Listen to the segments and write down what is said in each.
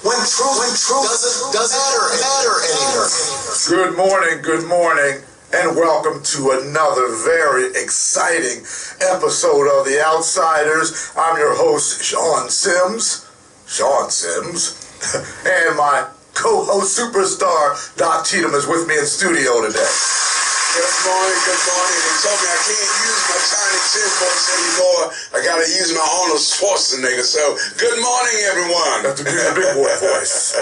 When truth doesn't matter anymore. Good morning, and welcome to another very exciting episode of The Outsiders. I'm your host, Sean Simms, and my co-host superstar, Doc Cheatham, is with me in studio today. Good morning. They told me I can't use my Tiny Tim voice anymore. I gotta use my Arnold Schwarzenegger. So, good morning, everyone. That's a big boy voice.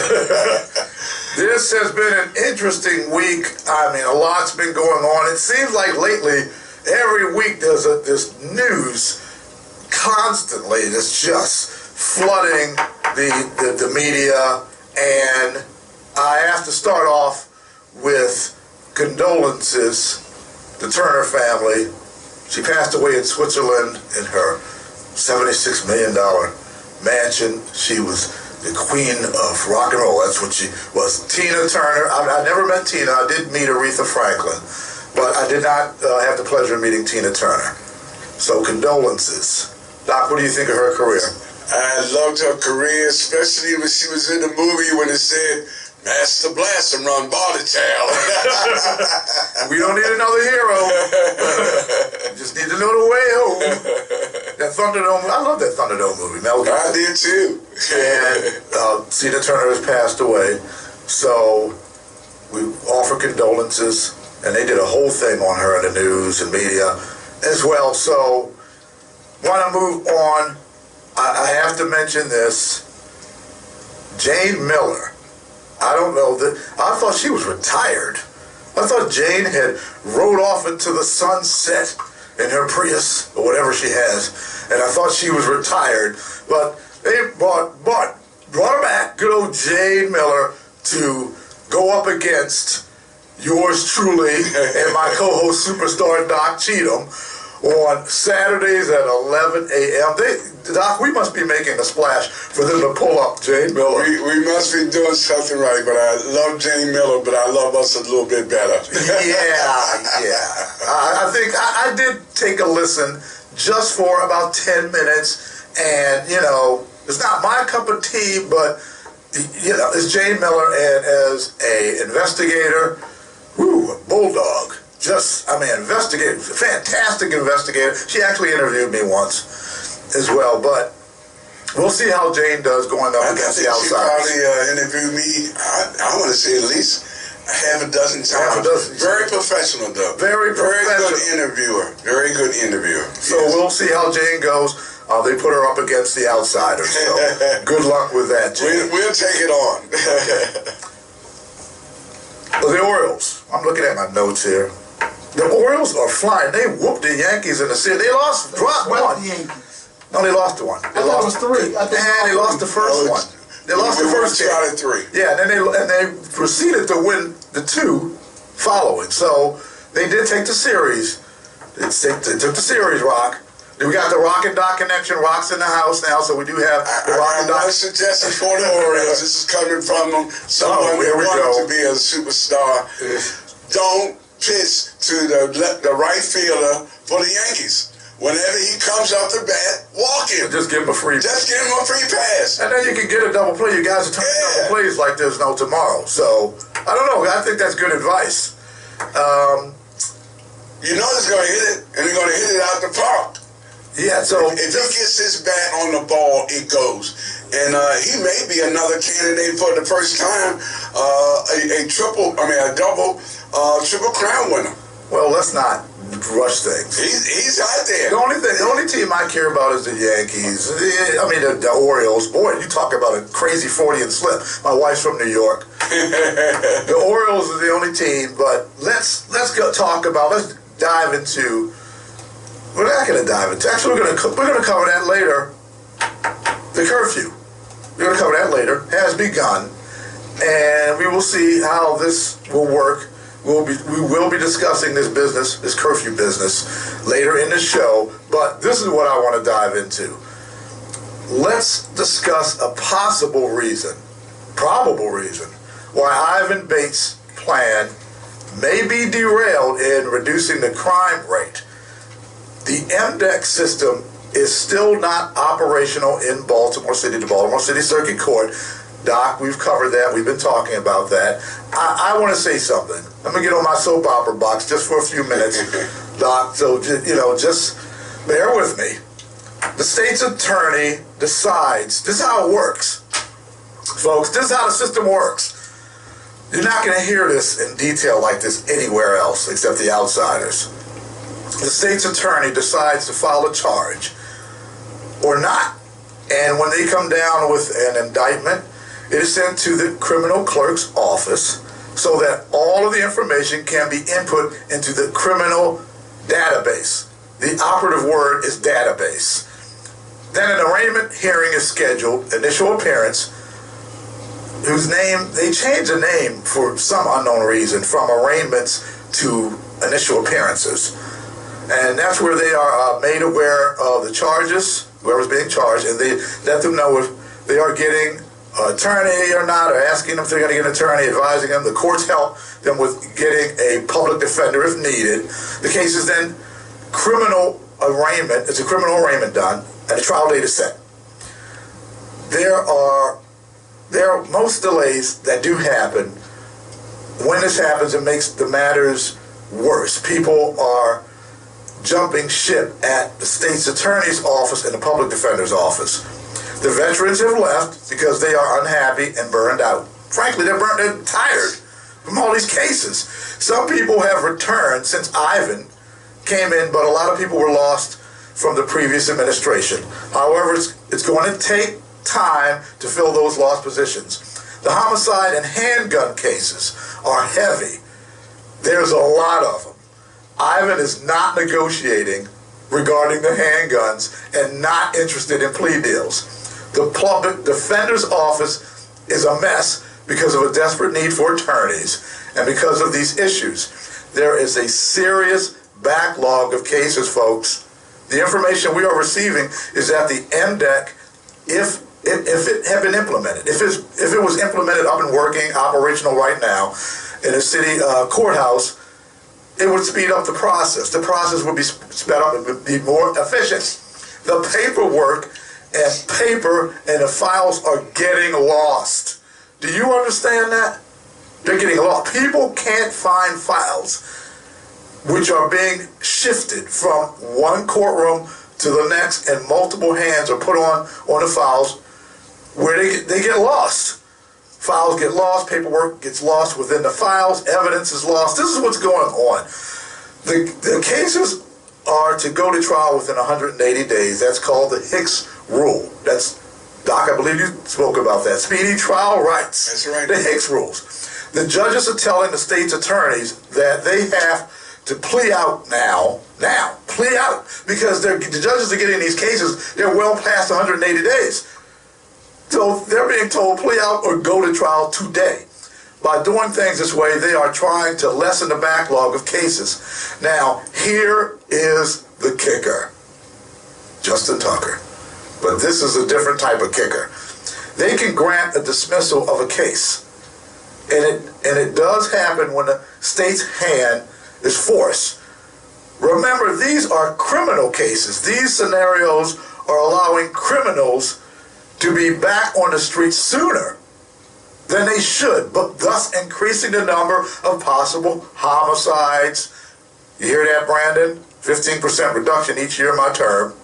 This has been an interesting week. I mean, a lot's been going on. It seems like lately, every week there's this news constantly that's just flooding the media. And I have to start off with condolences to Turner family. She passed away in Switzerland in her $76 million mansion. She was the queen of rock and roll. That's what she was. Tina Turner. I never met Tina. I did meet Aretha Franklin, but I did not have the pleasure of meeting Tina Turner. So condolences. Doc, what do you think of her career? I loved her career, especially when she was in the movie when it said, Master Blast and run Body Town. We don't need another hero. Just need to know the way home. That Thunderdome, I love that Thunderdome movie. I did too. And Tina Turner has passed away. So we offer condolences. And they did a whole thing on her in the news and media as well. So want to move on. I have to mention this. Jane Miller. I don't know that. I thought she was retired. I thought Jane had rode off into the sunset in her Prius or whatever she has, and I thought she was retired. But they brought her back, good old Jane Miller, to go up against yours truly and my co-host superstar Doc Cheatham on Saturdays at 11 a.m. Doc, we must be making a splash for them to pull up Jane Miller. We must be doing something right, but I love Jane Miller, but I love us a little bit better. Yeah. I think I did take a listen just for about 10 minutes, and, you know, it's not my cup of tea, but, you know, it's Jane Miller, and as a investigator, a bulldog. Investigator, fantastic investigator. She actually interviewed me once as well, but we'll see how Jane does going up against the Outsiders. She probably interviewed me, I want to say at least half a dozen times. Very professional, though. Very good interviewer. Very good interviewer. So We'll see how Jane goes. They put her up against the Outsiders, so good luck with that, Jane. We'll take it on. The Orioles. I'm looking at my notes here. The Orioles are flying. They whooped the Yankees in the series. They dropped one. The Yankees. No, they lost one. I thought it was three. They lost the first one. They lost the first game. Out of three. Yeah, and they proceeded to win the two following. So they did take the series. They took the series, Rock. We got the Rock and Doc connection. Rock's in the house now, so we do have the Rock and Doc. I have one suggestion for the Orioles. This is coming from someone who wanted to be a superstar. Don't pitch to the right fielder for the Yankees. Whenever he comes up the bat, walk him. Just give him a free pass. And then you can get a double play. You guys are turning double plays like there's no tomorrow. So, I don't know. I think that's good advice. You know he's going to hit it, and he's going to hit it out the park. Yeah, so if he gets his bat on the ball, it goes. And he may be another candidate for the first time, a double, triple crown winner. Well, let's not rush things. He's out there. The only team I care about is the Yankees. The Orioles. Boy, you talk about a crazy 40 and slip. My wife's from New York. The Orioles is the only team, but let's dive into. We're not going to dive into. Actually, we're going to cover that later. The curfew. We're going to cover that later. Has begun, and we will see how this will work. We will be discussing this business, this curfew business, later in the show. But this is what I want to dive into. Let's discuss a probable reason, why Ivan Bates' plan may be derailed in reducing the crime rate. The MDEC system is still not operational in Baltimore City, the Baltimore City Circuit Court. Doc, we've covered that. We've been talking about that. I want to say something. I'm going to get on my soap opera box just for a few minutes, Doc. So, just bear with me. The state's attorney decides. This is how it works. Folks, this is how the system works. You're not going to hear this in detail like this anywhere else except the outsiders. The state's attorney decides to file a charge or not. And when they come down with an indictment, it is sent to the criminal clerk's office so that all of the information can be input into the criminal database. The operative word is database. Then an arraignment hearing is scheduled, initial appearance, whose name, they changed the name for some unknown reason from arraignments to initial appearances. And that's where they are made aware of the charges, whoever's being charged, and they let them know if they are getting an attorney or not, or asking them if they're going to get an attorney, advising them. The courts help them with getting a public defender if needed. The case is then criminal arraignment. It's a criminal arraignment done, and the trial date is set. There are most delays that do happen. When this happens, it makes the matters worse. People are jumping ship at the state's attorney's office and the public defender's office. The veterans have left because they are unhappy and burned out. Frankly, they're tired from all these cases. Some people have returned since Ivan came in, but a lot of people were lost from the previous administration. However, it's going to take time to fill those lost positions. The homicide and handgun cases are heavy. There's a lot of them. Ivan is not negotiating regarding the handguns and not interested in plea deals. The public defender's office is a mess because of a desperate need for attorneys and because of these issues. There is a serious backlog of cases, folks. The information we are receiving is that the MDEC, if it had been implemented, if it was implemented up and working, operational right now in a city courthouse, it would speed up the process. The process would be sped up, it would be more efficient. The paperwork and the files are getting lost. Do you understand that? They're getting lost. People can't find files which are being shifted from one courtroom to the next, and multiple hands are put on the files where they get lost. Files get lost, paperwork gets lost within the files, evidence is lost. This is what's going on. The cases are to go to trial within 180 days. That's called the Hicks Rule. That's, Doc, I believe you spoke about that. Speedy trial rights. That's right. The Hicks Rules. The judges are telling the state's attorneys that they have to plea out now, plea out, because the judges are getting these cases, they're well past 180 days. So they're being told plea out or go to trial today. By doing things this way, they are trying to lessen the backlog of cases. Now, here is the kicker. Justin Tucker. But this is a different type of kicker. They can grant a dismissal of a case. And it does happen when the state's hand is forced. Remember, these are criminal cases. These scenarios are allowing criminals to be back on the streets sooner than they should, but thus increasing the number of possible homicides. You hear that, Brandon? 15% reduction each year in my term.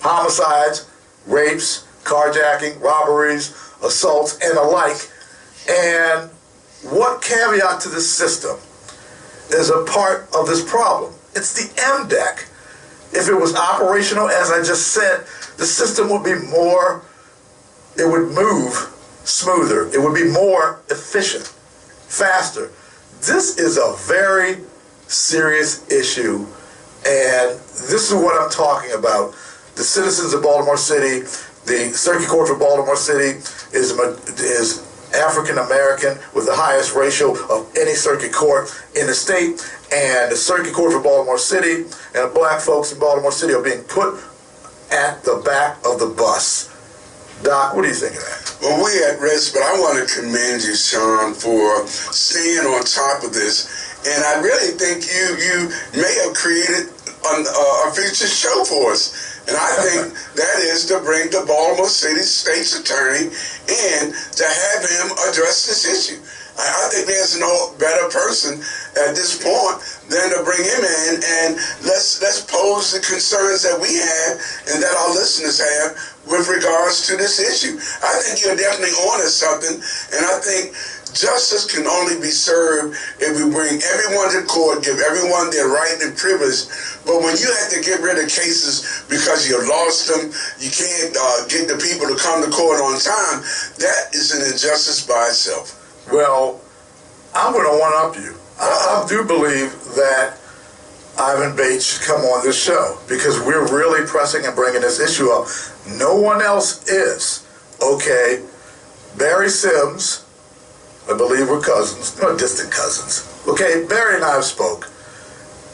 Homicides, rapes, carjacking, robberies, assaults, and the like. And what caveat to this system is a part of this problem? It's the MDEC. If it was operational, as I just said, the system would be more, it would move smoother. It would be more efficient, faster. This is a very serious issue, and this is what I'm talking about. The citizens of Baltimore City, the Circuit Court for Baltimore City is African American with the highest ratio of any circuit court in the state, and the Circuit Court for Baltimore City and the black folks in Baltimore City are being put at the back of the bus. Doc, what do you think of that? Well, we're at risk, but I want to commend you, Sean, for staying on top of this. And I really think you may have created a future show for us. And I think that is to bring the Baltimore City State's Attorney in to have him address this issue. I think there's no better person at this point than to bring him in and let's pose the concerns that we have and that our listeners have with regards to this issue. I think you're definitely on to something, and I think justice can only be served if we bring everyone to court, give everyone their right and privilege. But when you have to get rid of cases because you lost them, you can't get the people to come to court on time, that is an injustice by itself. Well, I'm going to one-up you. I do believe that Ivan Bates should come on this show because we're really pressing and bringing this issue up. No one else is. Okay, Barry Simms, I believe we're cousins, no distant cousins. Okay, Barry and I have spoke.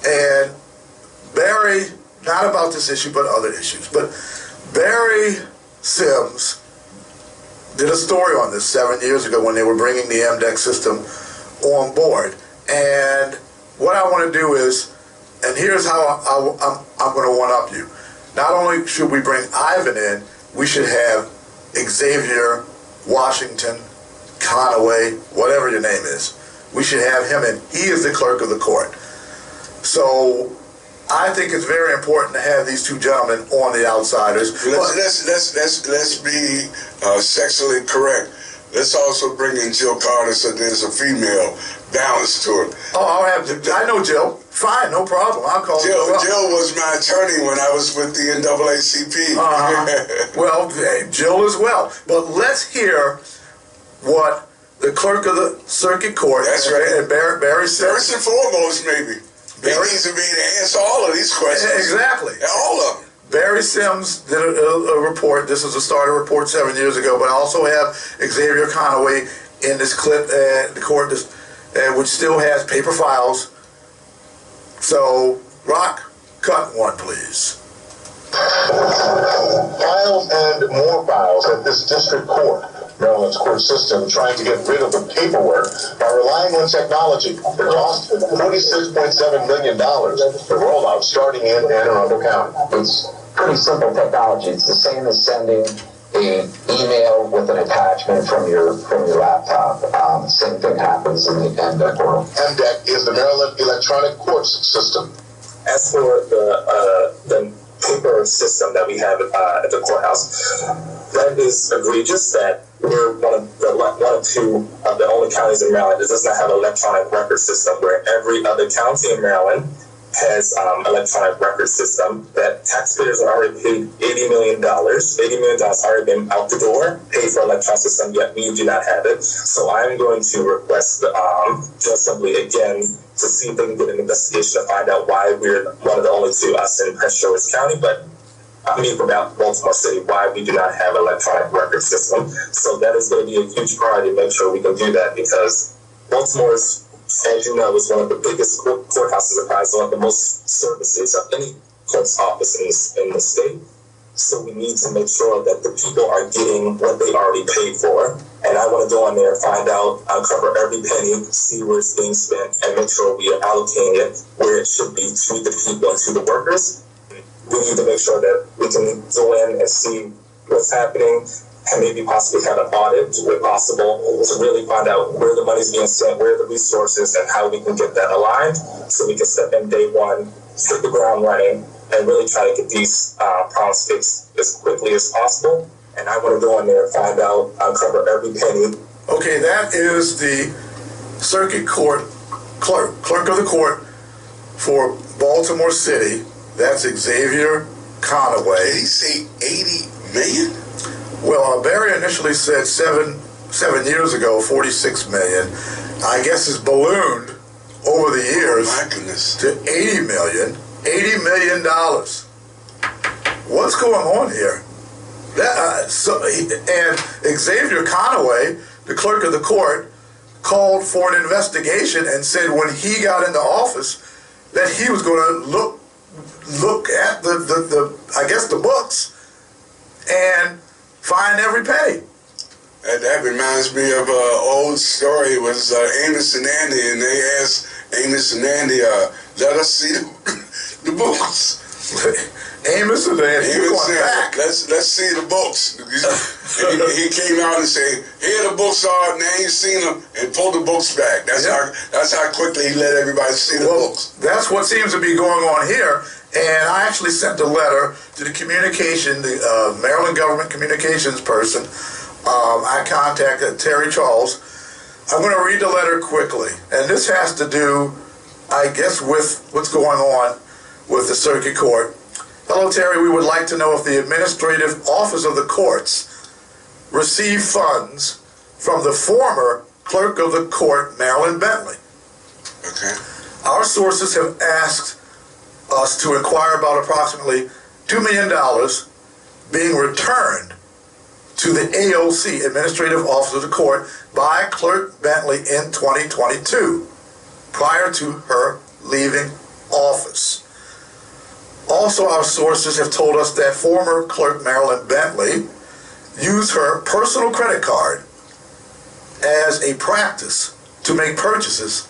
And Barry, not about this issue, but other issues. But Barry Simms did a story on this 7 years ago when they were bringing the MDEC system on board. And what I want to do is, and here's how I'm going to one-up you. Not only should we bring Ivan in, we should have Xavier, Washington, Conaway, whatever your name is. We should have him in. He is the clerk of the court. So I think it's very important to have these two gentlemen on the outsiders. Let's be sexually correct. Let's also bring in Jill Carter so there's a female balance to it. Oh, I'll have to. I know Jill. Fine, no problem. I'll call Jill. Jill. Jill was my attorney when I was with the NAACP. Well, Jill as well. But let's hear what the clerk of the circuit court. That's right. And Barry said. First and foremost, maybe. He needs to be to answer all of these questions. Exactly. All of them. Barry Simms did a report. This was a starter report 7 years ago, but I also have Xavier Conaway in this clip at the court, which still has paper files. So, Rock, cut one, please. Files and more files at this district court. Maryland's court system trying to get rid of the paperwork by relying on technology. The cost, $46.7 million. The rollout starting in Anne Arundel County. It's pretty simple technology. It's the same as sending an email with an attachment from your laptop. Same thing happens in the MDEC world. MDEC is the Maryland Electronic Courts System. As for the paper system that we have at the courthouse, that is egregious. That we're one of two of the only counties in Maryland that does not have an electronic record system, where every other county in Maryland has electronic record system. That taxpayers are already paid $80 million. $80 million already been out the door, paid for electronic system, yet we do not have it. So I'm going to request the General Assembly again to see if they can get an investigation to find out why we're one of the only two, us in Prince George's County, but I mean from Baltimore City, why we do not have an electronic record system. So that is going to be a huge priority to make sure we can do that, because Baltimore's, as you know, is one of the biggest courthouses and provides one of the most services of any court's office in the state. So we need to make sure that the people are getting what they already paid for. And I want to go in there, find out, uncover every penny, see where it's being spent, and make sure we are allocating it where it should be to the people and to the workers. We need to make sure that we can go in and see what's happening, and maybe possibly have an audit, if possible, to really find out where the money's being spent, where the resources, and how we can get that aligned, so we can step in day one, hit the ground running, and really try to get these problems fixed as quickly as possible. and I want to go in there and find out, uncover every penny. Okay, that is the circuit court clerk of the court for Baltimore City. That's Xavier Conaway. Did he say 80 million? Well, Barry initially said seven years ago, 46 million. I guess it's ballooned over the years My goodness. to 80 million. $80 million. What's going on here? And Xavier Conaway, the clerk of the court, called for an investigation and said when he got into office that he was going to look at the books and find every penny. That reminds me of an old story. It was Amos and Andy, and they asked Amos and Andy, let us see the books. Amos and Andy, Amos said, let's see the books. He came out and said, here the books are, now you seen them, and pull the books back. That's how quickly he let everybody see the books. That's what seems to be going on here. And I actually sent a letter to the Maryland government communications person. I contacted Terry Charles. I'm going to read the letter quickly. And this has to do, I guess, with what's going on with the circuit court. Hello, Terry. We would like to know if the administrative office of the courts received funds from the former clerk of the court, Marilyn Bentley. Okay. Our sources have asked us to inquire about approximately $2 million being returned to the AOC, Administrative Office of the Court, by Clerk Bentley in 2022, prior to her leaving office. Also, our sources have told us that former Clerk Marilyn Bentley used her personal credit card as a practice to make purchases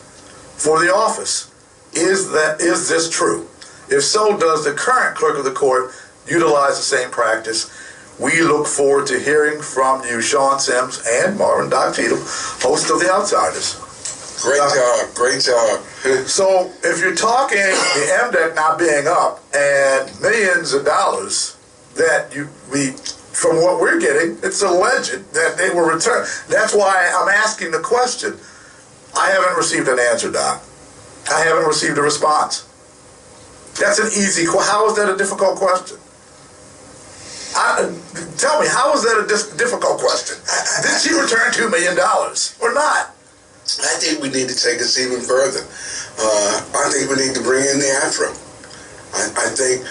for the office. Is this true? If so, does the current clerk of the court utilize the same practice? We look forward to hearing from you, Sean Simms and Marvin Doc Cheatham, host of The Outsiders. Great job. So, if you're talking the MDEC not being up and millions of dollars that from what we're getting, it's alleged that they were returned. That's why I'm asking the question. I haven't received an answer, Doc. I haven't received a response. That's an easy question. How is that a difficult question? Tell me, how is that a difficult question? Did she return $2 million or not? I think we need to take this even further. I think we need to bring in the Afro. I think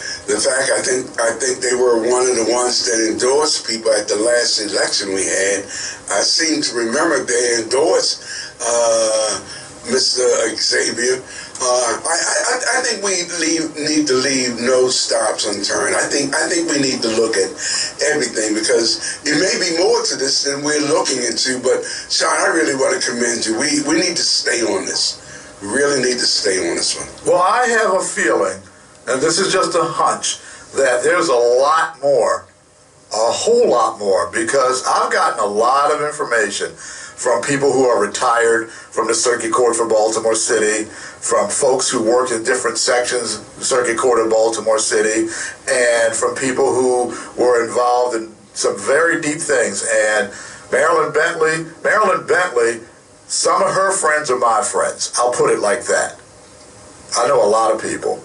they were one of the ones that endorsed people at the last election we had. I seem to remember they endorsed Mr. Xavier. I think we need to leave no stops unturned. I think we need to look at everything because it may be more to this than we're looking into. But Sean, I really want to commend you. We need to stay on this. We really need to stay on this one. Well, I have a feeling, and this is just a hunch, that there's a lot more, a whole lot more, because I've gotten a lot of information from people who are retired from the Circuit Court for Baltimore City, from folks who worked in different sections of the Circuit Court of Baltimore City, and from people who were involved in some very deep things. And Marilyn Bentley, some of her friends are my friends. I'll put it like that. I know a lot of people.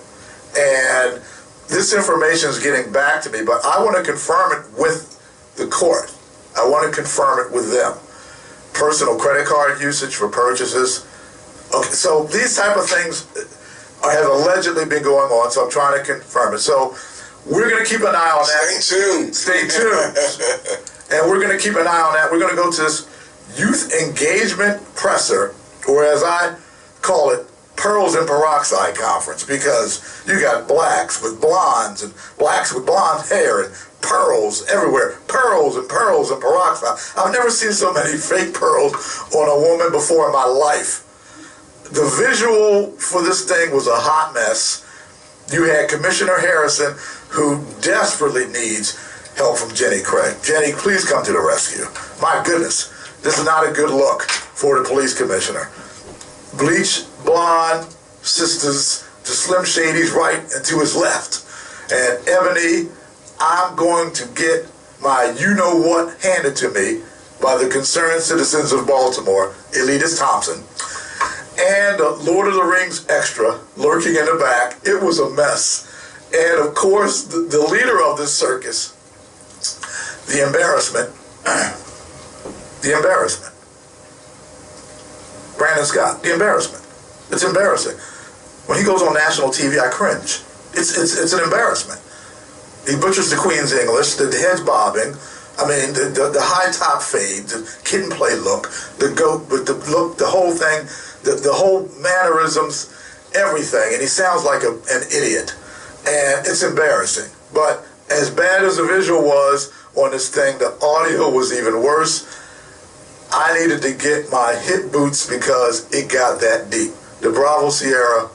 And this information is getting back to me, but I want to confirm it with the court. I want to confirm it with them. Personal credit card usage for purchases. Okay, so these type of things have allegedly been going on, so I'm trying to confirm it. So we're going to keep an eye on that. Stay tuned. And we're going to keep an eye on that. We're going to go to this youth engagement presser, or as I call it, Pearls and Peroxide Conference, because you got blacks with blondes and blacks with blonde hair and pearls everywhere. Pearls and peroxide. I've never seen so many fake pearls on a woman before in my life. The visual for this thing was a hot mess. You had Commissioner Harrison, who desperately needs help from Jenny Craig. Jenny, please come to the rescue. My goodness, this is not a good look for the police commissioner. Bleach blonde sisters to Slim Shady's right and to his left. And Ebony, I'm going to get my you-know-what handed to me by the concerned citizens of Baltimore, Elias Thompson, and Lord of the Rings extra lurking in the back. It was a mess. And of course, the leader of this circus, the embarrassment, Brandon Scott, the embarrassment. It's embarrassing. When he goes on national TV, I cringe. It's an embarrassment. He butchers the Queen's English, the head's bobbing. I mean, the high top fade, the kid and play look, the goat with the look, the whole thing, the whole mannerisms, everything. And he sounds like an idiot. And it's embarrassing. But as bad as the visual was on this thing, the audio was even worse. I needed to get my hip boots because it got that deep. The Bravo Sierra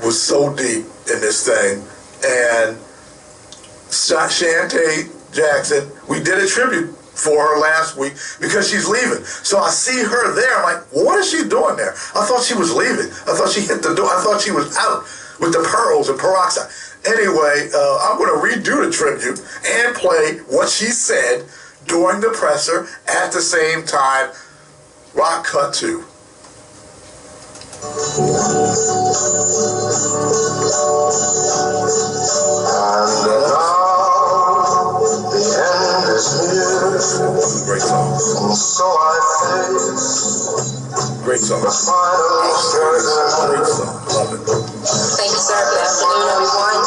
was so deep in this thing. And Shantae Jackson, we did a tribute for her last week because she's leaving. So I see her there. I'm like, well, what is she doing there? I thought she was leaving. I thought she hit the door. I thought she was out with the pearls and peroxide. Anyway, I'm going to redo the tribute and play what she said during the presser at the same time. Rock cut 2. Great song. So I face. Great song. Great song. Love it. Thank you, sir. Good afternoon, everyone.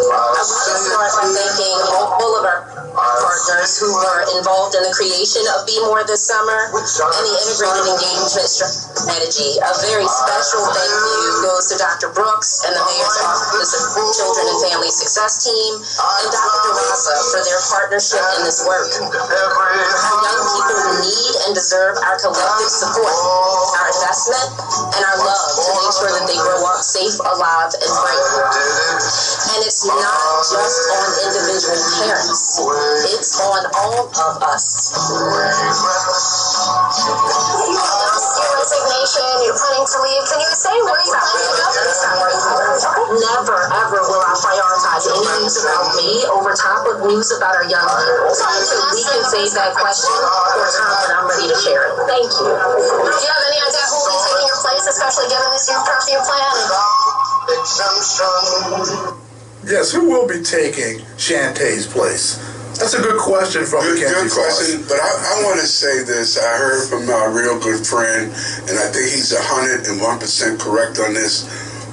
I want to start by thanking all of our partners who were involved in the creation of Be More this summer and the integrated engagement strategy. A very special thank you goes to Dr. Brooks and the Mayor's Office of Children and Family Success team and Dr. DeRosa for their partnership in this work. Our young people need and deserve our collective support, our investment, and our love to make sure that they grow up safe, alive, and free. And it's not just on individual parents. It's on all of us. You announced your resignation, you're planning to leave. Can you say where you plan to go this summer? Never, ever will I prioritize any news about me over top of news about our young people. So we can save that question for a time when I'm ready to share it. Thank you. Do you have any idea who will be taking your place, especially given this youth curfew plan? Yes, who will be taking Shantae's place? That's a good question from Good question, but I want to say this. I heard from my real good friend, and I think he's 101% correct on this.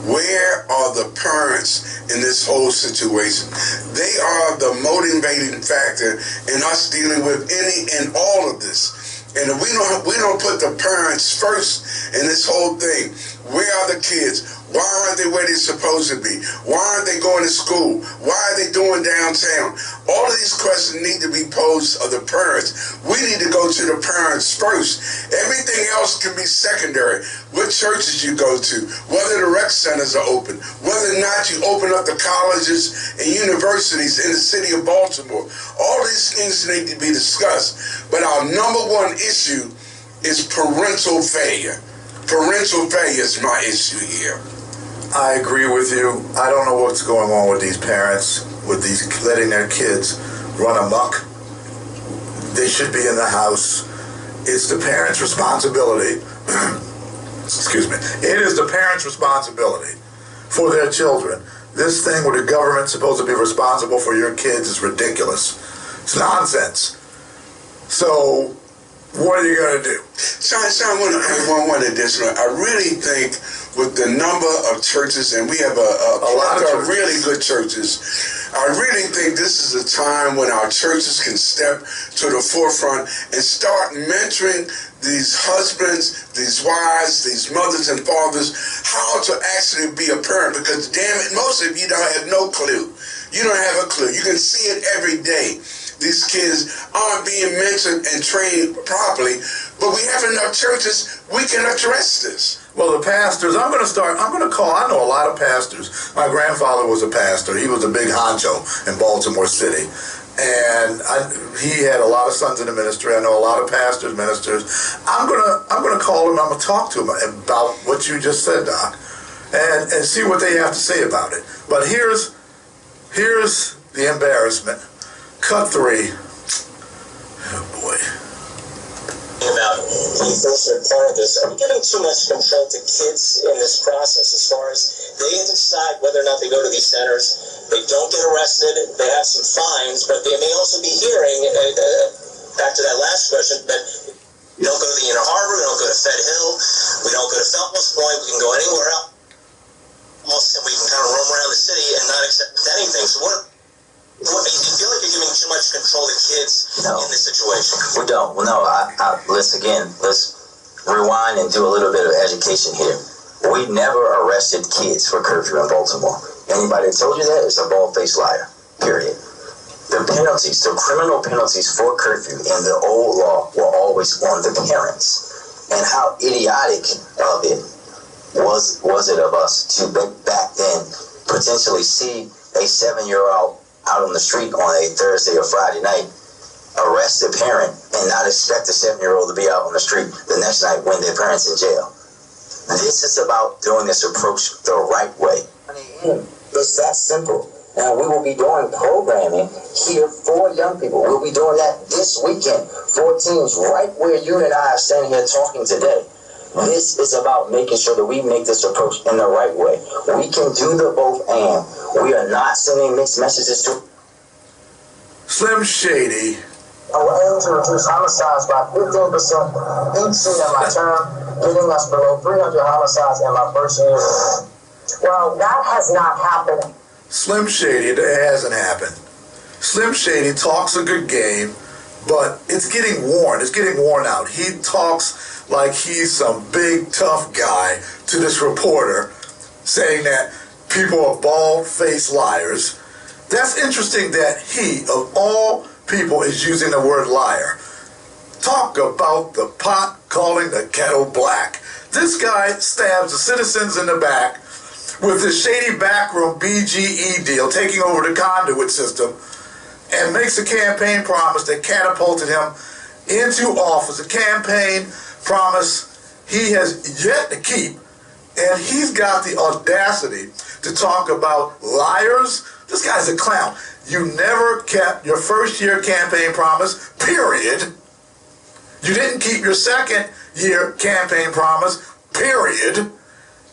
Where are the parents in this whole situation? They are the motivating factor in us dealing with any and all of this. And if we don't put the parents first in this whole thing, where are the kids? Why aren't they where they're supposed to be? Why aren't they going to school? Why are they doing downtown? All of these questions need to be posed of the parents. We need to go to the parents first. Everything else can be secondary. What churches you go to, whether the rec centers are open, whether or not you open up the colleges and universities in the city of Baltimore. All these things need to be discussed. But our number one issue is parental failure. Parental failure is my issue here. I agree with you. I don't know what's going on with these parents, with these letting their kids run amok. They should be in the house. It's the parents' responsibility. Excuse me. It is the parents' responsibility for their children. This thing where the government's supposed to be responsible for your kids is ridiculous. It's nonsense. So, what are you going to do? Sean, one additional. I really think with the number of churches, and we have a lot of really good churches, I really think this is a time when our churches can step to the forefront and start mentoring these husbands, these wives, these mothers and fathers, how to actually be a parent. Because damn it, most of you don't have no clue. You don't have a clue. You can see it every day. These kids aren't being mentored and trained properly, but we have enough churches, we can address this. Well, the pastors, I'm going to call, I know a lot of pastors. My grandfather was a pastor. He was a big honcho in Baltimore City. And he had a lot of sons in the ministry. I know a lot of pastors, ministers. I'm gonna call him, I'm going to talk to him about what you just said, Doc, and see what they have to say about it. But here's the embarrassment Cut 3. Oh boy. About enforcement part of this, are we giving too much control to kids in this process as far as they decide whether or not they go to these centers? They don't get arrested, they have some fines, but they may also be hearing, back to that last question, that we don't go to the Inner Harbor, we don't go to Fed Hill, we don't go to Feltwell Point, we can go anywhere else, and we can kind of roam around the city and not accept anything. So what do you feel like you're giving too much control to kids in this situation? We don't. Well, no, let's rewind and do a little bit of education here. We never arrested kids for curfew in Baltimore. Anybody that told you that is a bald-faced liar, period. The penalties, the criminal penalties for curfew in the old law were always on the parents. And how idiotic of it was it of us to back then potentially see a 7-year-old out on the street on a Thursday or Friday night, arrest a parent, and not expect a 7-year-old to be out on the street the next night when their parents in jail. This is about doing this approach the right way. It's that simple. Now, we will be doing programming here for young people. We'll be doing that this weekend for teams right where you and I are standing here talking today. This is about making sure that we make this approach in the right way. We can do the both and. We are not sending mixed messages to Slim Shady. I will aim to reduce homicides by 15% each year in my term, getting us below 300 homicides in my first year. Well, that has not happened. Slim Shady, it hasn't happened. Slim Shady talks a good game, but it's getting worn. It's getting worn out. He talks like he's some big tough guy to this reporter, saying that people are bald-faced liars. That's interesting that he, of all people, is using the word liar. Talk about the pot calling the kettle black. This guy stabs the citizens in the back with the shady backroom BGE deal, taking over the conduit system, and makes a campaign promise that catapulted him into office, a campaign promise he has yet to keep, and he's got the audacity to talk about liars. This guy's a clown. You never kept your first-year campaign promise, period. You didn't keep your second-year campaign promise, period.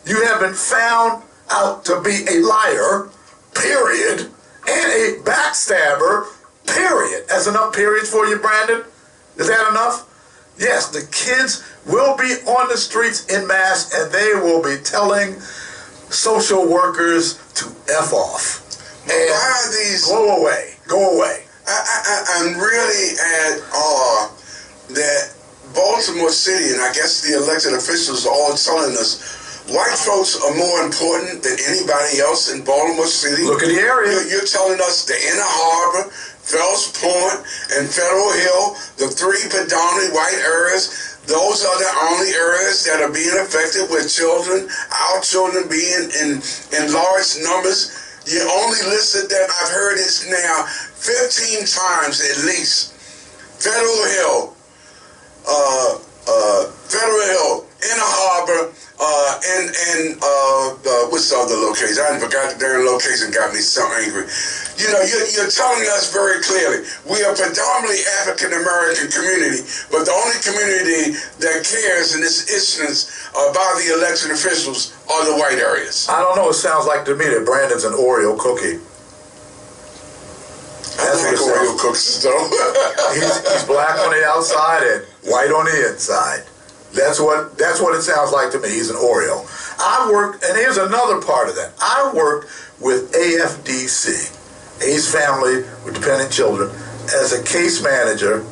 You have been found out to be a liar, period, and a backstabber, period. That's enough periods for you, Brandon? Is that enough? Yes, the kids will be on the streets en masse, and they will be telling social workers to F off. And why are these... Go away. Go away. I'm really at awe that Baltimore City, and I guess the elected officials are all telling us white folks are more important than anybody else in Baltimore City. Look at the area. You're telling us the Inner Harbor, Fells Point, and Federal Hill, the three predominantly white areas, those are the only areas that are being affected with children, our children being in large numbers. You only listed that, I've heard this now 15 times at least. Federal Hill, Inner Harbor, and what's the other location? I forgot the darn location, got me so angry. You know, you're telling us very clearly, we are predominantly African-American community, but the only community that cares in this instance about the elected officials are the white areas. I don't know, it sounds like to me that Brandon's an Oreo cookie. I like Oreo cookies, though. he's black on the outside and white on the inside. That's what it sounds like to me. He's an Oreo. I worked, and here's another part of that. I worked with AFDC, Ace Family with Dependent Children, as a case manager,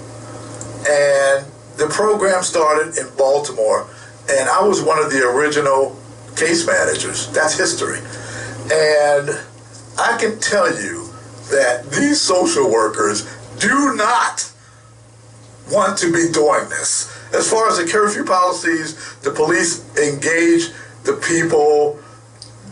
and the program started in Baltimore, and I was one of the original case managers. That's history. And I can tell you that these social workers do not want to be doing this. As far as the curfew policies, the police engage the people,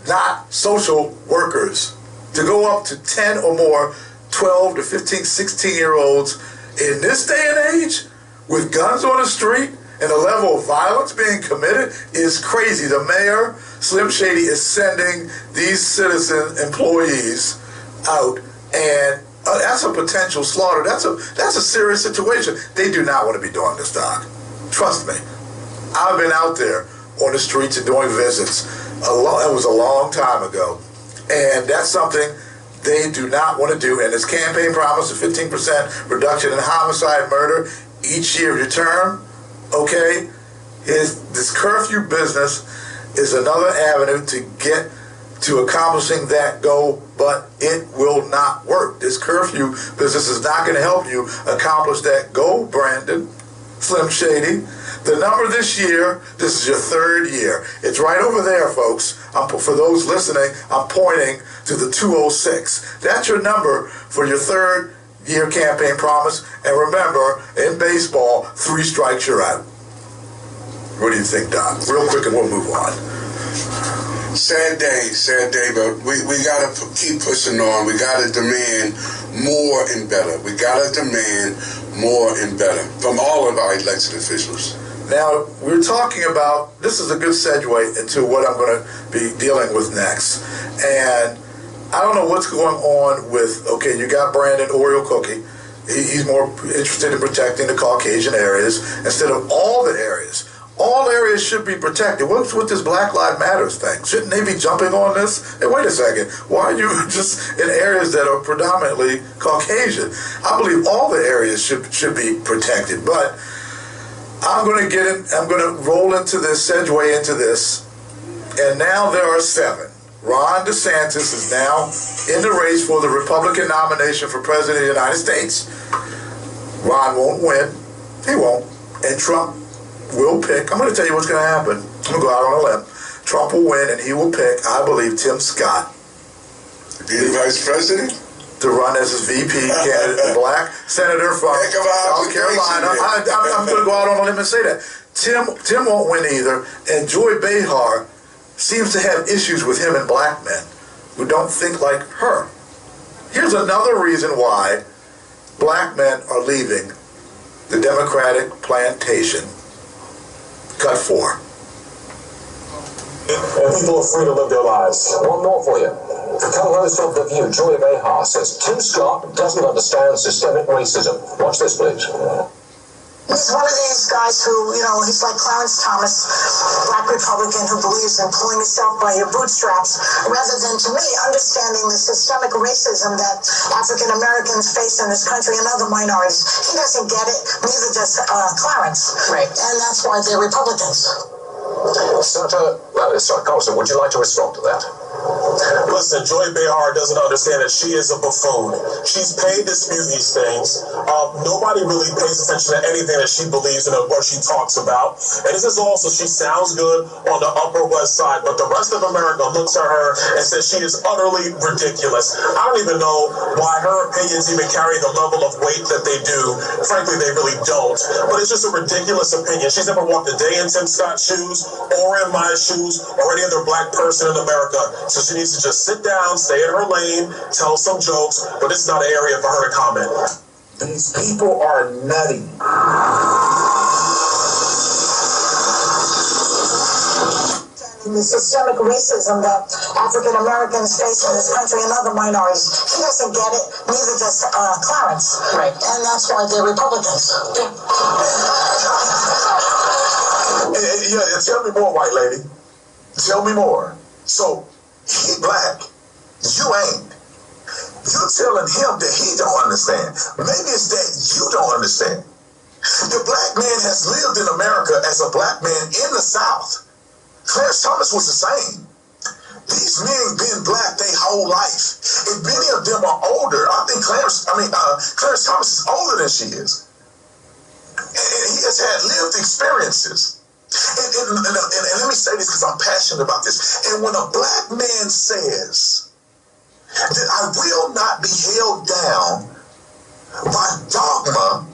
not social workers, to go up to 10 or more 12 to 15, 16-year-olds in this day and age with guns on the street and the level of violence being committed is crazy. The mayor, Slim Shady, is sending these citizen employees out, and That's a potential slaughter. That's a serious situation. They do not want to be doing this, Doc. Trust me. I've been out there on the streets and doing visits. It was a long time ago. And that's something they do not want to do. And this campaign promise of 15% reduction in homicide, murder each year of your term, okay? This curfew business is another avenue to get to accomplishing that goal, but it will not work. This curfew business is not going to help you accomplish that goal, Brandon, Slim Shady. The number this year, this is your third year. It's right over there, folks. For those listening, I'm pointing to the 206. That's your number for your third year campaign promise. And remember, in baseball, 3 strikes, you're out. What do you think, Doc? Real quick and we'll move on. Sad day, but we got to keep pushing on. We got to demand more and better. We got to demand more and better from all of our elected officials. Now, we're talking about, this is a good segue into what I'm going to be dealing with next. And I don't know what's going on with, okay, you got Brandon Oreo Cookie. He's more interested in protecting the Caucasian areas instead of all the areas. All areas should be protected. What's with this Black Lives Matter thing? Shouldn't they be jumping on this? Hey, wait a second. Why are you just in areas that are predominantly Caucasian? I believe all the areas should be protected. But I'm going to roll into this, segue into this. And now there are 7. Ron DeSantis is now in the race for the Republican nomination for President of the United States. Ron won't win. He won't. And Trump will pick. I'm going to tell you what's going to happen. I'm going to go out on a limb. Trump will win, and he will pick, I believe, Tim Scott. Be the vice president? To run as his VP candidate, the black senator from South Carolina. I'm going to go out on a limb and say that. Tim won't win either, and Joy Behar seems to have issues with him and black men who don't think like her. Here's another reason why black men are leaving the Democratic plantation. Cut 4. And people are free to live their lives. One more for you. The co-host of The View, Joy Behar, says Tim Scott doesn't understand systemic racism. Watch this, please. He's one of these guys who, he's like Clarence Thomas, black Republican who believes in pulling yourself by your bootstraps, rather than, to me, understanding the systemic racism that African Americans face in this country and other minorities. He doesn't get it, neither does Clarence. Right. And that's why they're Republicans. Senator Carlson, would you like to respond to that? Listen, Joy Behar doesn't understand that she is a buffoon. She's paid to spew these things. Nobody really pays attention to anything that she believes in or what she talks about. And this is also, she sounds good on the Upper West Side, but the rest of America looks at her and says she is utterly ridiculous. I don't even know why her opinions even carry the level of weight that they do. Frankly, they really don't. But it's just a ridiculous opinion. She's never walked a day in Tim Scott's shoes or in my shoes or any other black person in America. So she needs to just sit down, stay in her lane, tell some jokes, but it's not an area for her to comment. These people are nutty. The systemic racism that African Americans face in this country and other minorities. He doesn't get it, neither does Clarence. Right. And that's why they're Republicans. Tell me more, white lady. Tell me more. So, he black, you ain't. You're telling him that he don't understand. Maybe it's that you don't understand. The black man has lived in America as a black man in the South. Clarence Thomas was the same. These men been black their whole life. And many of them are older. I think Clarence Thomas is older than she is. And he has had lived experiences. And let me say this because I'm passionate about this. And when a black man says that I will not be held down by dogma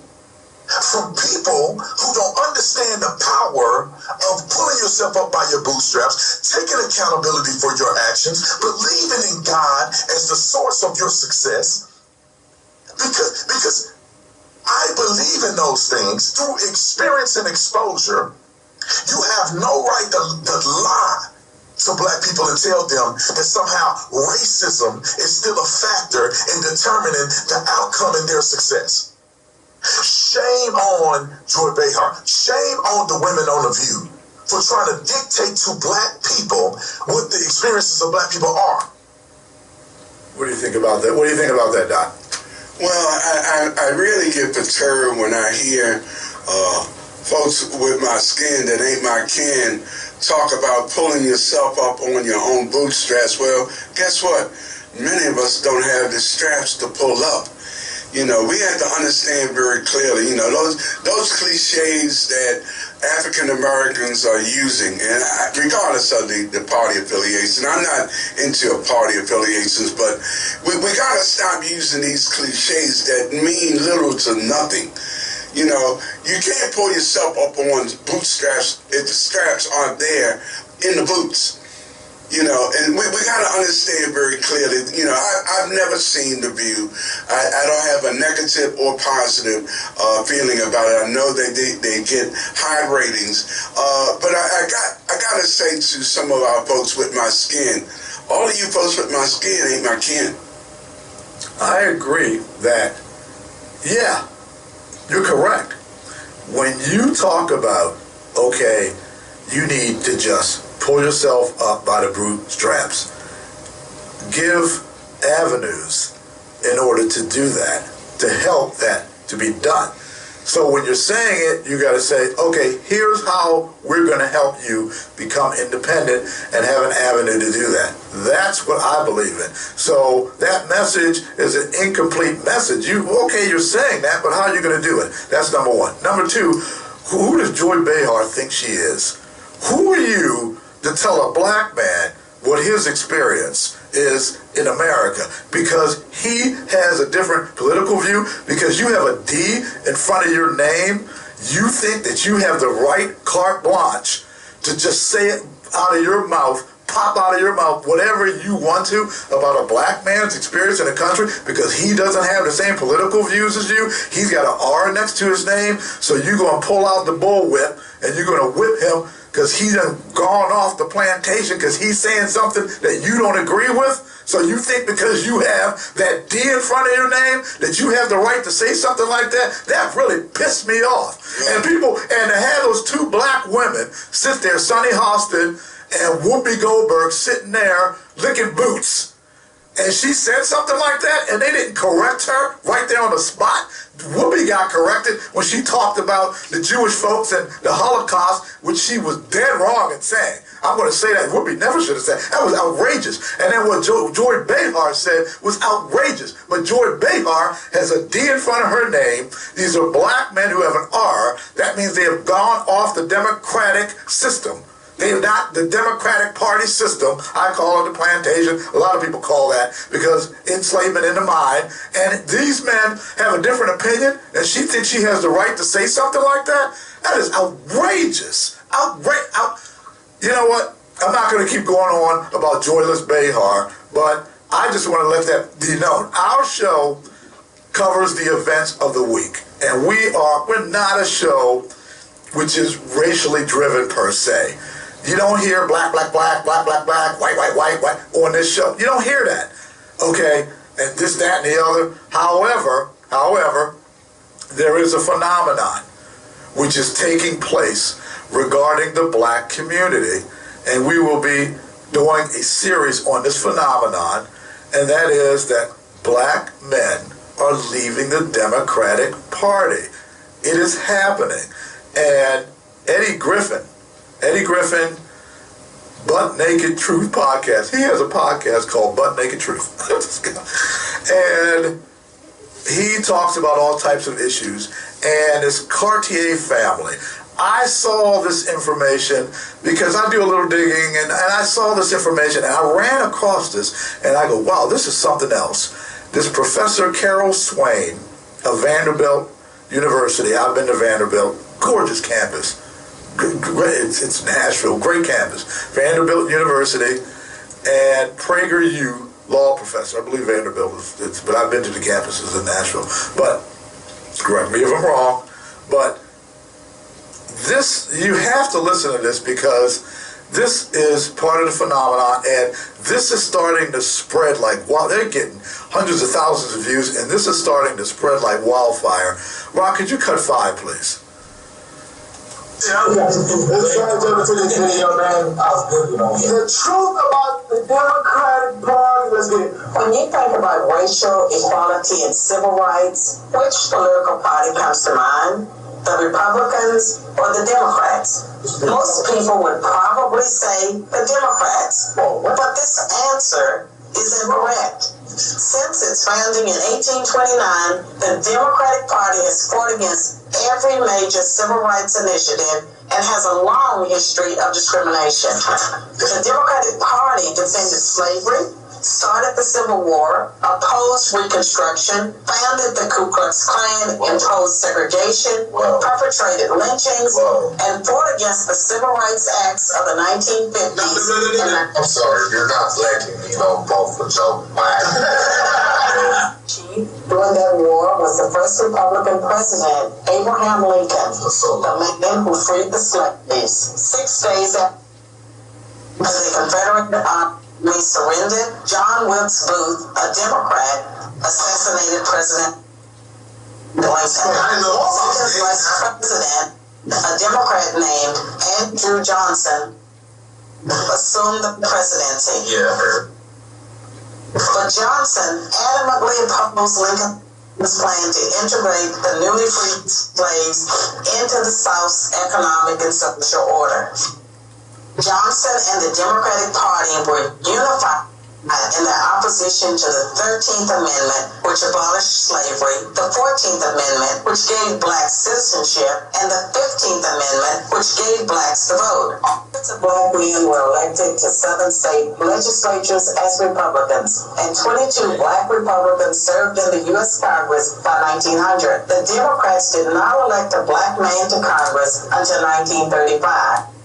from people who don't understand the power of pulling yourself up by your bootstraps, taking accountability for your actions, believing in God as the source of your success, because I believe in those things through experience and exposure. You have no right to lie to black people and tell them that somehow racism is still a factor in determining the outcome in their success. Shame on Joy Behar. Shame on the women on The View for trying to dictate to black people what the experiences of black people are. What do you think about that? What do you think about that, Doc? Well, I really get perturbed when I hear folks with my skin that ain't my kin talk about pulling yourself up on your own bootstraps. Well, guess what? Many of us don't have the straps to pull up. You know, we have to understand very clearly, you know, those cliches that African Americans are using, and regardless of the party affiliation, I'm not into party affiliations, but we got to stop using these cliches that mean little to nothing. You know, you can't pull yourself up on bootstraps if the straps aren't there in the boots. You know, and we got to understand very clearly, you know, I've never seen The View. I don't have a negative or positive feeling about it. I know they get high ratings. But I got to say to some of our folks with my skin, all of you folks with my skin ain't my kin. I agree that, yeah, you're correct. When you talk about, okay, you need to just pull yourself up by the bootstraps, give avenues in order to do that, to help that to be done. So when you're saying it, you got to say, okay, here's how we're going to help you become independent and have an avenue to do that. That's what I believe in. So that message is an incomplete message. Okay, you're saying that, but how are you going to do it? That's number one. Number two, who does Joy Behar think she is? Who are you to tell a black man what his experience is in America? Because he has a different political view, because you have a D in front of your name, you think that you have the right carte blanche to just say it out of your mouth, pop out of your mouth, whatever you want to about a black man's experience in the country, because he doesn't have the same political views as you. He's got an R next to his name, so you're going to pull out the bullwhip and you're going to whip him because he done gone off the plantation because he's saying something that you don't agree with. So you think because you have that D in front of your name that you have the right to say something like that? That really pissed me off. And to have those two black women sit there, Sonny Hostin and Whoopi Goldberg, sitting there licking boots, and she said something like that, and they didn't correct her right there on the spot. Whoopi got corrected when she talked about the Jewish folks and the Holocaust, which she was dead wrong in saying. I'm going to say that Whoopi never should have said. That was outrageous. And then what Joy Behar said was outrageous. But Joy Behar has a D in front of her name. These are black men who have an R. That means they have gone off the democratic system. They are not the Democratic Party system. I call it the plantation. A lot of people call that because enslavement in the mind. And these men have a different opinion, and she thinks she has the right to say something like that? That is outrageous. You know what? I'm not going to keep going on about Joyless Behar, but I just want to let that be known. Our show covers the events of the week, and we're not a show which is racially driven per se. You don't hear black, black, black, black, black, black, white, white, white, white on this show. You don't hear that, okay? And this, that, and the other. However, there is a phenomenon which is taking place regarding the black community, and we will be doing a series on this phenomenon, and that is that black men are leaving the Democratic Party. It is happening. And Eddie Griffin, Butt Naked Truth Podcast. He has a podcast called Butt Naked Truth. And he talks about all types of issues. And his Cartier family. I saw this information because I do a little digging, and I saw this information, and I ran across this, and I go, wow, this is something else. This Professor Carol Swain of Vanderbilt University. I've been to Vanderbilt. Gorgeous campus. It's Nashville, great campus. Vanderbilt University and PragerU law professor. I believe Vanderbilt is, but I've been to the campuses in Nashville. But correct me if I'm wrong. But this, you have to listen to this because This is part of the phenomenon, and this is starting to spread like wow. They're getting hundreds of thousands of views, and this is starting to spread like wildfire. Rock, could you cut 5, please? Let's try to take it to this video, man. The truth about the Democratic Party. Let's get it. When you think about racial equality and civil rights, which political party comes to mind? The Republicans or the Democrats? Most people would probably say the Democrats. But this answer is incorrect. Since its founding in 1829, the Democratic Party has fought against every major civil rights initiative and has a long history of discrimination. The Democratic Party defended slavery, started the Civil War, opposed Reconstruction, founded the Ku Klux Klan, imposed segregation, perpetrated lynchings, and fought against the Civil Rights Acts of the 1950s. I'm sorry, you're not letting me know both of them. During that war was the first Republican president, Abraham Lincoln, the man who freed the slaves. 6 days after the Confederate Army surrendered, John Wilkes Booth, a Democrat, assassinated President Lincoln. Lincoln's vice president, a Democrat named Andrew Johnson, assumed the presidency. But Johnson adamantly opposed Lincoln's plan to integrate the newly freed slaves into the South's economic and social order. Johnson and the Democratic Party were unified in their opposition to the 13th Amendment, which abolished slavery, the 14th Amendment, which gave blacks citizenship, and the 15th Amendment, which gave blacks the vote. Hundreds of black men were elected to Southern state legislatures as Republicans, and 22 black Republicans served in the U.S. Congress by 1900. The Democrats did not elect a black man to Congress until 1935.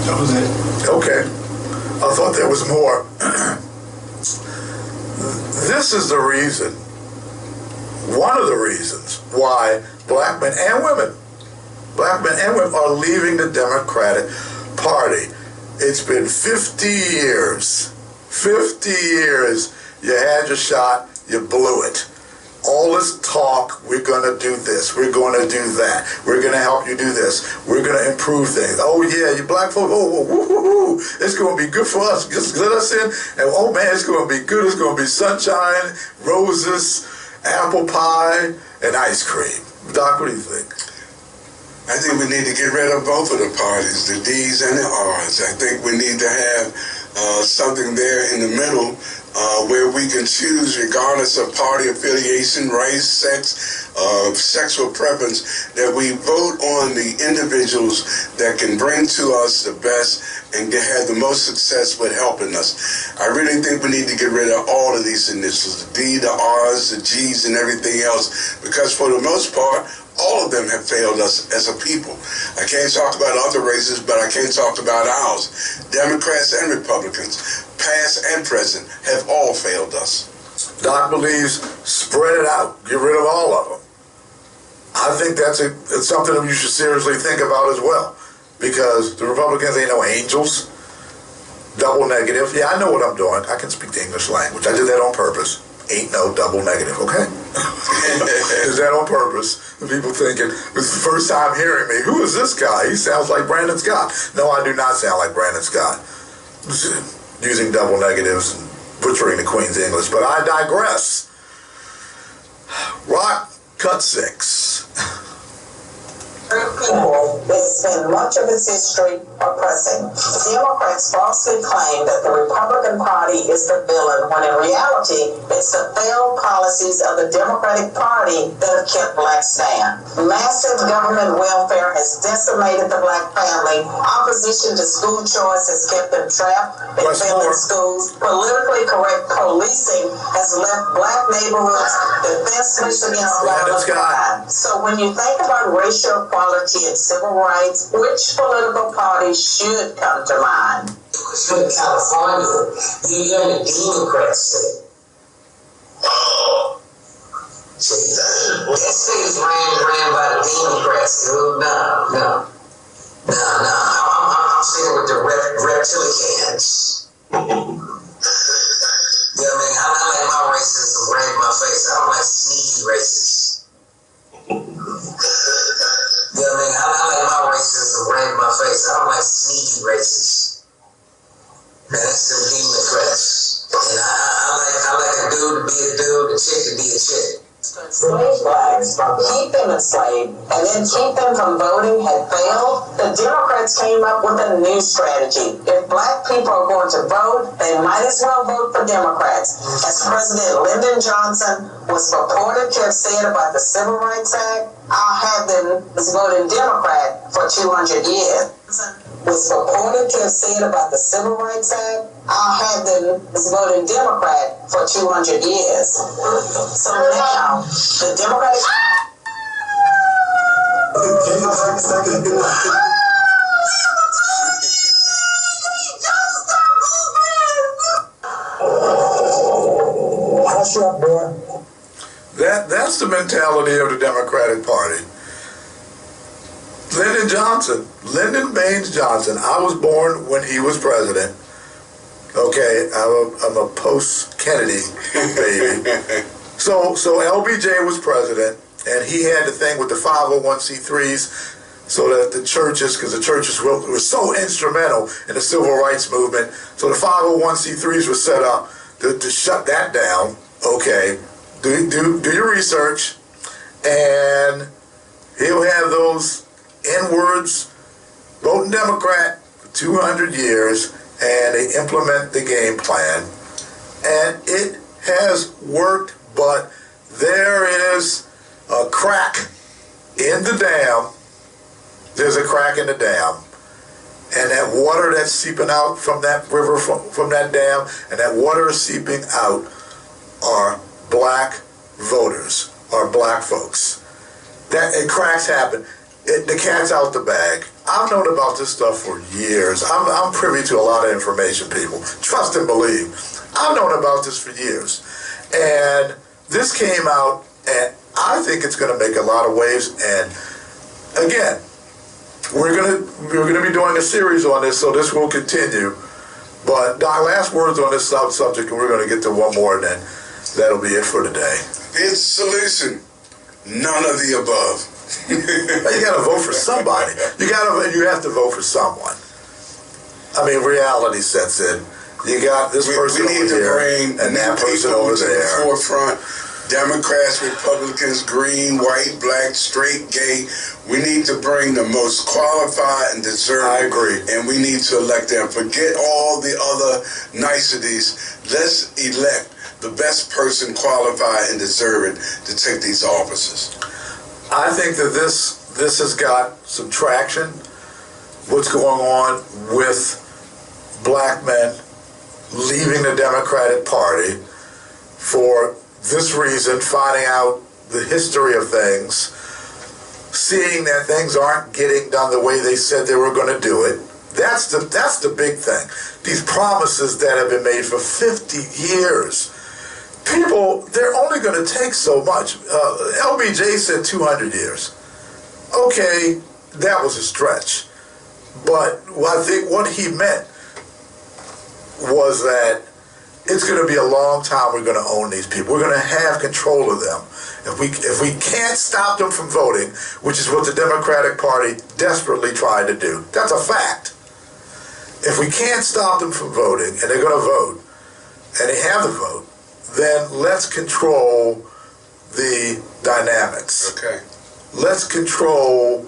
That was it. Okay. I thought there was more. This is the reason, one of the reasons why black men and women are leaving the Democratic Party. It's been 50 years. 50 years. You had your shot, you blew it. All this talk, we're going to do this, we're going to do that, we're going to help you do this, we're going to improve things. Oh yeah, you black folk, it's going to be good for us. Just let us in, and oh man, it's going to be good. It's going to be sunshine, roses, apple pie, and ice cream. Doc, what do you think? I think we need to get rid of both of the parties, the D's and the R's. I think we need to have something there in the middle where we can choose, regardless of party affiliation, race, sex, sexual preference, that we vote on the individuals that can bring to us the best and have the most success with helping us. I really think we need to get rid of all of these initials, the D, the R's, the G's, and everything else, because for the most part, all of them have failed us as a people. I can't talk about other races, but I can't talk about ours. Democrats and Republicans, past and present, have all failed us. Doc believes spread it out, get rid of all of them. I think that's something that you should seriously think about as well, because the Republicans ain't no angels. Double negative. Yeah, I know what I'm doing. I can speak the English language. I did that on purpose. Ain't no double negative, okay? Is that on purpose? People thinking, this is the first time hearing me, who is this guy? He sounds like Brandon Scott. No, I do not sound like Brandon Scott. Using double negatives and butchering the Queen's English, but I digress. Rock, cut 6. People that has spent much of its history oppressing. Democrats falsely claim that the Republican Party is the villain, when in reality, it's the failed policies of the Democratic Party that have kept blacks down. Massive government welfare has decimated the black family. Opposition to school choice has kept them trapped in failing schools. Politically correct policing has left black neighborhoods defenseless against violent crime. So when you think about racial equality and civil rights, which political party should come to mind? In California, the only Democrats say, That state is ran by the Democrats, dude. No. I'm sticking with the reptilians. Yeah, I mean, I like my racism right in my face. I don't like sneaky racists. Yeah, I mean, I like my racism right in my face. I don't like sneaky racists. Man, that's them Democrats. And I like a dude to be a dude, a chick to be a chick. Slave blacks, keep them enslaved, and then keep them from voting had failed, the Democrats came up with a new strategy. If black people are going to vote, they might as well vote for Democrats. As President Lyndon Johnson was purported to have said about the Civil Rights Act, I'll have them voting Democrat for 200 years. Was purported to have said about the Civil Rights Act, I'll have them voting Democrat for 200 years. So now, the Democratic... Hush up, boy. That's the mentality of the Democratic Party. Lyndon Baines Johnson. I was born when he was president. Okay, I'm a post-Kennedy baby. So LBJ was president, and he had the thing with the 501c3s, so that the churches, because the churches were so instrumental in the civil rights movement, so the 501c3s were set up to shut that down. Okay, do your research, and he'll have those N-words voting Democrat for 200 years, and they implement the game plan, and it has worked, but there is a crack in the dam. There's a crack in the dam, and that water that's seeping out from that river, from that dam, and that water seeping out are black voters, are black folks. That cracks happen. The cat's out the bag. I've known about this stuff for years. I'm privy to a lot of information, people. Trust and believe. I've known about this for years. And this came out, and I think it's going to make a lot of waves. And again, we're gonna be doing a series on this, so this will continue. But Doc, last words on this subject, and we're going to get to one more, and then that'll be it for today. Here's the solution. None of the above. You got to vote for somebody. You have to vote for someone. I mean, reality sets in. You got this person over here and that person over there. The forefront. Democrats, Republicans, green, white, black, straight, gay. We need to bring the most qualified and deserving. I agree. And we need to elect them. Forget all the other niceties. Let's elect the best person qualified and deserving to take these offices. I think that this has got some traction. What's going on with black men leaving the Democratic Party for this reason, finding out the history of things, seeing that things aren't getting done the way they said they were going to do it. That's the big thing. These promises that have been made for 50 years. People, they're only going to take so much. LBJ said 200 years. Okay, that was a stretch. But I think what he meant was that it's going to be a long time we're going to own these people. We're going to have control of them. If we can't stop them from voting, which is what the Democratic Party desperately tried to do, that's a fact. If we can't stop them from voting, and they're going to vote, and they have the vote, then let's control the dynamics. Okay. Let's control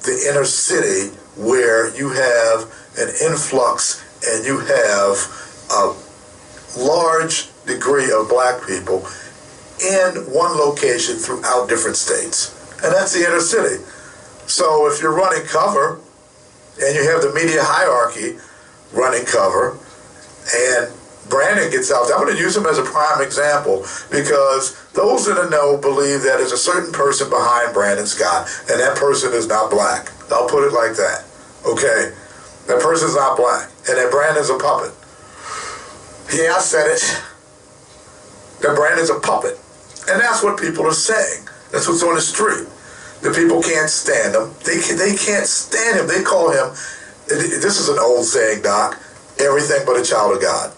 the inner city where you have an influx and you have a large degree of black people in one location throughout different states. And that's the inner city. So if you're running cover and you have the media hierarchy running cover and Brandon gets out, I'm going to use him as a prime example because those in the know believe that there's a certain person behind Brandon Scott and that person is not black. I'll put it like that. Okay? That person's not black and that Brandon's a puppet. Yeah, I said it. That Brandon's a puppet. And that's what people are saying. That's what's on the street. The people can't stand him. They can't stand him. They call him, this is an old saying, Doc, everything but a child of God.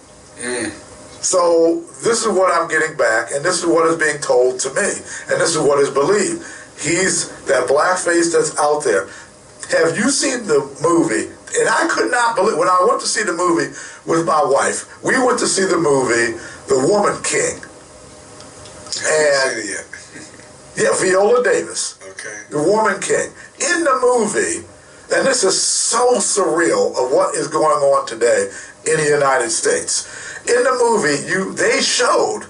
So this is what I'm getting back, and this is what is being told to me, and this is what is believed. He's that blackface that's out there. Have you seen the movie? And I could not believe, when I went to see the movie with my wife, we went to see the movie The Woman King. And yeah, Viola Davis. Okay. The Woman King. In the movie, and this is so surreal of what is going on today in the United States. In the movie, they showed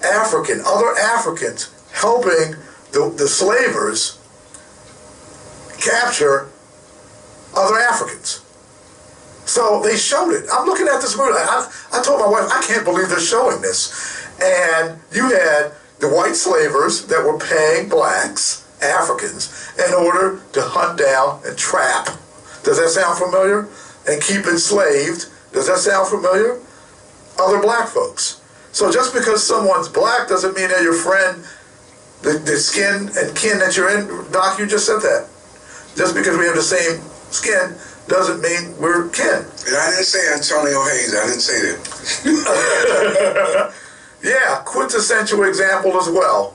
other Africans helping the slavers capture other Africans. So they showed it. I'm looking at this movie. I told my wife, I can't believe they're showing this. And you had the white slavers that were paying blacks, Africans, in order to hunt down and trap. Does that sound familiar? And keep enslaved. Does that sound familiar? Other black folks. So just because someone's black doesn't mean they're your friend. The skin and kin that you're in, Doc, you just said that. Just because we have the same skin doesn't mean we're kin. And I didn't say Antonio Hayes. I didn't say that. Yeah, quintessential example as well.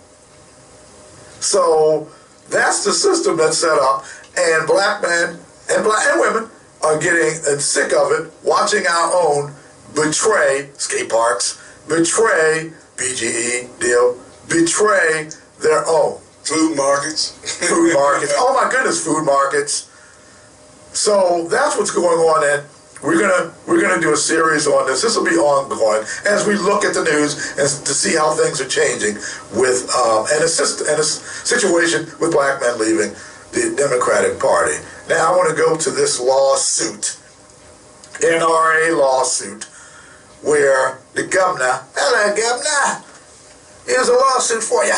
So that's the system that's set up, and black men and women are getting sick of it, watching our own betray skate parks, betray BGE deal, betray their own. Food markets. Food markets. Oh my goodness, food markets. So that's what's going on, and we're gonna do a series on this. This will be ongoing as we look at the news and to see how things are changing with and a situation with black men leaving the Democratic Party. Now I want to go to this lawsuit, NRA lawsuit, where the governor, hello governor, here's a lawsuit for you.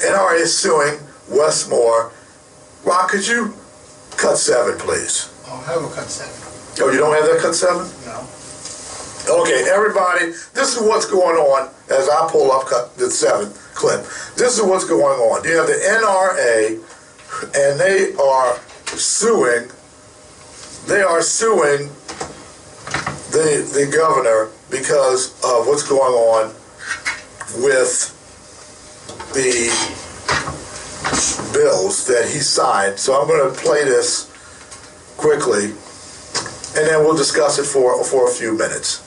NRA is suing Westmore. Ron, could you cut 7, please? Oh, I have a cut 7. Oh, you don't have that cut 7? No. Okay, everybody, this is what's going on as I pull up the 7th clip. This is what's going on. You have the NRA, and they are suing the governor because of what's going on with the bills that he signed. So I'm going to play this quickly, and then we'll discuss it for a few minutes.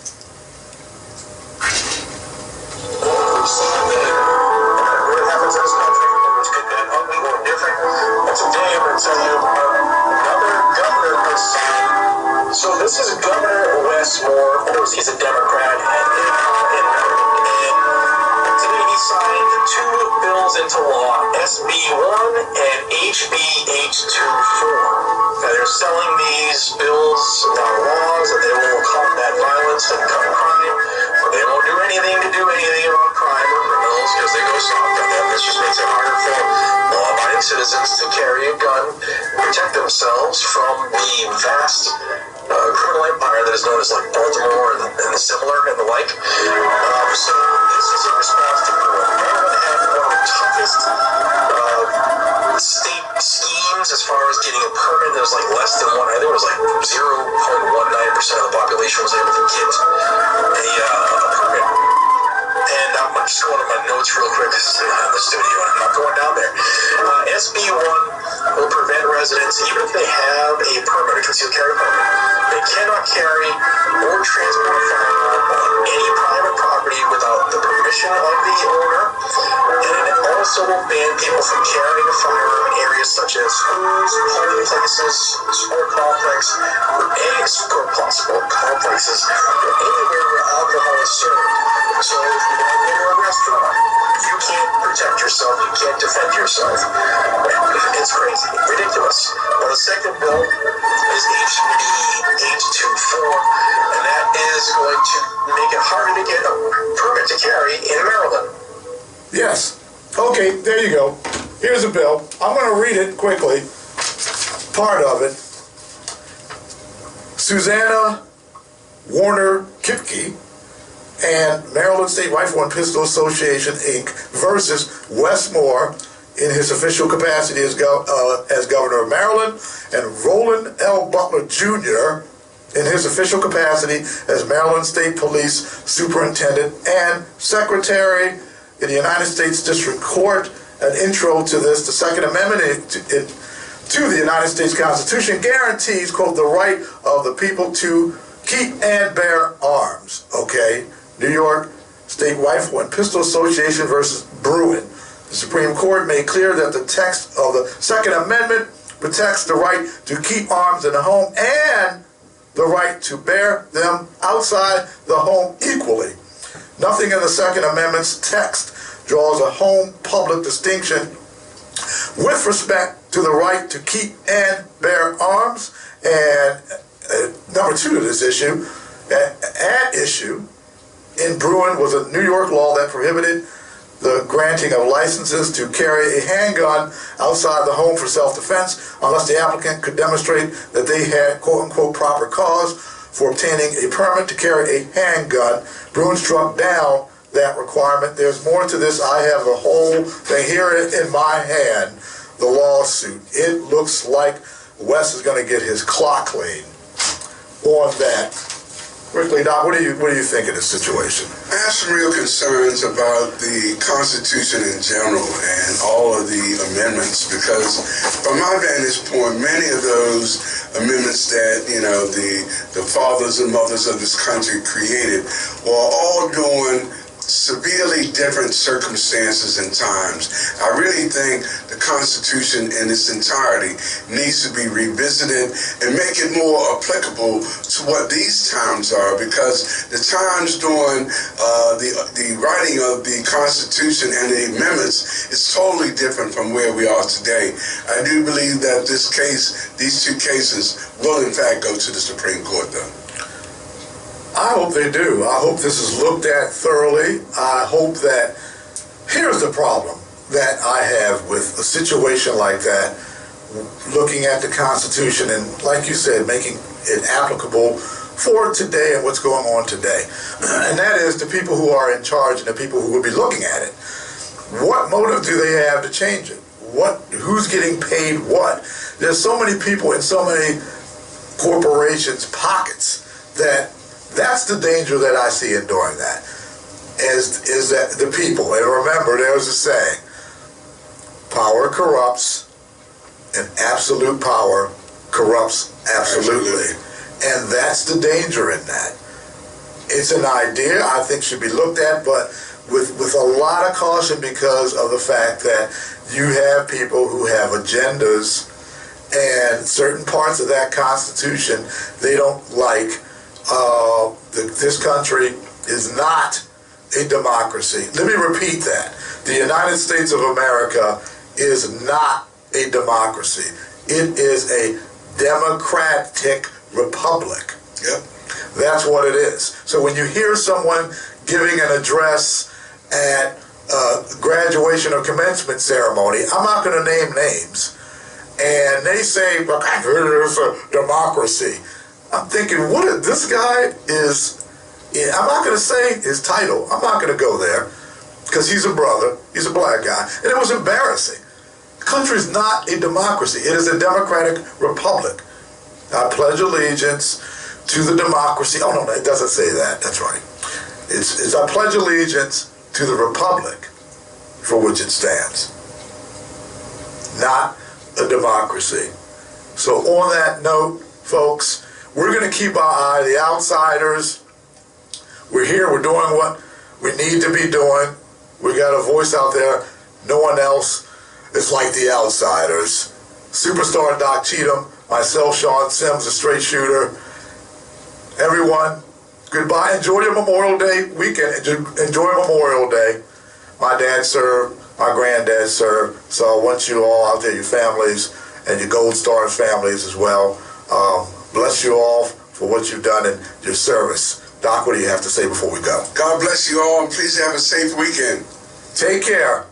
What happens in this country, which could get ugly or different. And today I'm going to tell you another governor has signed. So this is Governor Westmore. Of course, he's a Democrat, and today he signed 2 bills into law, SB 1 and HB 824. Now they're selling these bills, laws, that they will combat violence and cut crime, but they won't do anything to do anything about crime or criminals because they go soft on them. This just makes it harder for law-abiding citizens to carry a gun, protect themselves from the vast criminal empire that is known as like Baltimore and the similar and the like. So this is a response to Maryland had one of the toughest state schemes as far as getting a permit. There was like less than one. I think it was like 0.19% of the population was able to get a permit. And I'm just going to my notes real quick because it's in the studio and I'm not going down there. SB 1 will prevent residents, even if they have a permit, a concealed carry permit, they cannot carry or transport a firearm on any private property without the permission of the owner. And it also will ban people from carrying a firearm in areas such as schools, polling places, sport complexes, or anywhere where alcohol is served. So if you want to go to a restaurant, you can't protect yourself, you can't defend yourself. It's crazy, ridiculous. Well, the second bill is HB 824, and that is going to make it harder to get a permit to carry in Maryland. Yes. Okay, there you go. Here's a bill. I'm going to read it quickly. Part of it. Susanna Warner Kipke and Maryland State Rifle and Pistol Association, Inc. versus Westmore in his official capacity as governor of Maryland, and Roland L. Butler Jr. in his official capacity as Maryland State Police Superintendent and Secretary in the United States District Court. An intro to this: the Second Amendment to the United States Constitution guarantees, quote, the right of the people to keep and bear arms. Okay, New York State Rifle and Pistol Association versus Bruin. The Supreme Court made clear that the text of the Second Amendment protects the right to keep arms in the home and the right to bear them outside the home equally. Nothing in the Second Amendment's text draws a home public distinction with respect to the right to keep and bear arms. And number two to this issue, at issue in Bruin was a New York law that prohibited the granting of licenses to carry a handgun outside the home for self-defense unless the applicant could demonstrate that they had, quote-unquote, proper cause for obtaining a permit to carry a handgun. Bruin struck down that requirement. There's more to this. I have the whole thing here in my hand, the lawsuit. It looks like Wes is going to get his clock clean on that. Quickly, Doc, what do you think of this situation? I have some real concerns about the Constitution in general and all of the amendments, because from my vantage point, many of those amendments that, you know, the fathers and mothers of this country created were all doing severely different circumstances and times. I really think the Constitution in its entirety needs to be revisited and make it more applicable to what these times are, because the times during the writing of the Constitution and the amendments is totally different from where we are today. I do believe that these two cases will in fact go to the Supreme Court, though. I hope they do. I hope this is looked at thoroughly. I hope that, here's the problem that I have with a situation like that, looking at the Constitution and, like you said, making it applicable for today and what's going on today. And that is the people who are in charge and the people who will be looking at it. What motive do they have to change it? Who's getting paid what? There's so many people in so many corporations' pockets that's the danger that I see in doing that, is that the people, and remember there's a saying, power corrupts and absolute power corrupts absolutely. And that's the danger in that. It's an idea I think should be looked at, but with a lot of caution, because of the fact that you have people who have agendas and certain parts of that Constitution they don't like. This country is not a democracy. Let me repeat that. The United States of America is not a democracy. It is a democratic republic. Yep. That's what it is. So when you hear someone giving an address at graduation or commencement ceremony, I'm not going to name names, and they say, look, it's a democracy. I'm thinking, this guy is, I'm not going to say his title. I'm not going to go there, because he's a brother. He's a black guy. And it was embarrassing. The country is not a democracy. It is a democratic republic. I pledge allegiance to the democracy. Oh, no, it doesn't say that. That's right. It's I pledge allegiance to the republic for which it stands. Not a democracy. So on that note, folks, we're going to keep our eye, the outsiders. We're here, we're doing what we need to be doing. We got a voice out there. No one else is like the outsiders. Superstar Doc Cheatham, myself, Sean Simms, a straight shooter. Everyone, goodbye. Enjoy your Memorial Day weekend. Enjoy Memorial Day. My dad served, my granddad served, so I want you all out there, your families, and your Gold Stars families as well. Bless you all for what you've done in your service. Doc, what do you have to say before we go? God bless you all, and please have a safe weekend. Take care.